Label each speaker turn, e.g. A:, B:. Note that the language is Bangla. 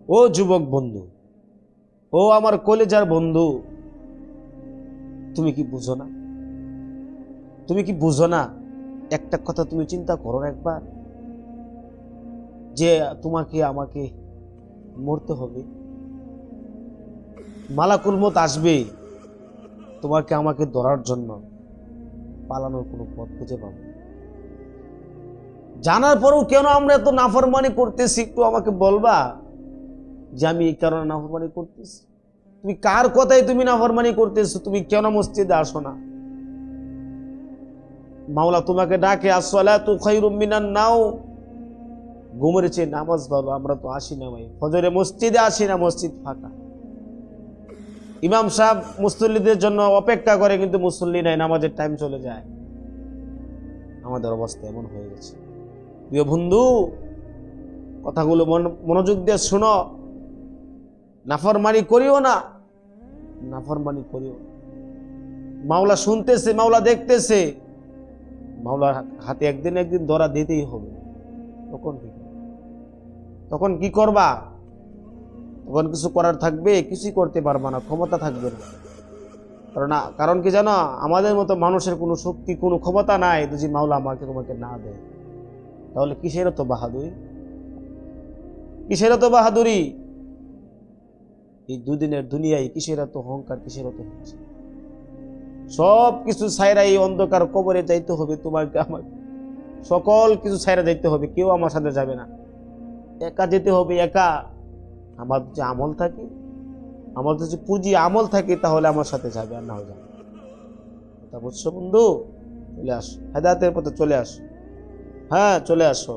A: ও যুবক বন্ধু, ও আমার কলেজার বন্ধু, তুমি কি বুঝো না? তুমি কি বুঝো না? একটা কথা তুমি চিন্তা করো একবার, যে তোমাকে আমাকে মরতে হবে। মালাকুল মউত আসবে তোমাকে আমাকে ধরার জন্য, পালানোর কোনো পথ খুঁজে পাবো না। জানার পরেও কেন আমরা এত নাফরমানি করতেছি, একটু আমাকে বলবা যে আমি এই কারণে নাফরমানি করতেছি? তুমি কার কথায় তুমি নাফরমানি করতেছো? তুমি কেন মসজিদে আসো না? মাওলা তোমাকে ডাকে, আসসালাতু খায়রুম মিনান নাও, ঘুমের চেয়ে নামাজ ভালো। আমরা তো আসি না ভাই, ফজরে মসজিদে আসি না, মসজিদ ফাঁকা। ইমাম সাহেব মুসল্লিদের জন্য অপেক্ষা করে, কিন্তু মুসল্লি নাই, নামাজের টাইম চলে যায়। আমাদের অবস্থা এমন হয়ে গেছে। প্রিয় বন্ধু, কথাগুলো মনোযোগ দিয়ে শোনো। নাফরমানি করিও না, নাফরমানি করিও না। মাওলা শুনতেছে, মাওলা দেখতেছে, মাওলার হাতে একদিন একদিন ধরা দিতেই হবে। তখন কি করবা? তখন কিছু করার থাকবে? কিছুই করতে পারবা না, ক্ষমতা থাকবে না। কারণ কি জানো, আমাদের মতো মানুষের কোনো শক্তি, কোনো ক্ষমতা নাই যদি মাওলা আমাকে তোমাকে না দেয়। তাহলে কিসের তো বাহাদুরি, কিসের তো বাহাদুরি এই দুদিনের দুনিয়ায়? কিসের তো অহংকার, কিসের তো হিংসা? সব কিছু ছাইরা এই অন্ধকার কবরে যাইতে হবে তোমাকে আমাকে। সকল কিছু ছাইরা যাইতে হবে, কেউ আমার সাথে যাবে না, একা যেতে হবে, একা। আমার যে আমল থাকে, আমার যদি পুঁজি আমল থাকে, তাহলে আমার সাথে যাবে, আর না যাবে। কথা বুঝছো বন্ধু? চলে আসো, হেদায়েতের পথে চলে আসো। হ্যাঁ, চলে আসো।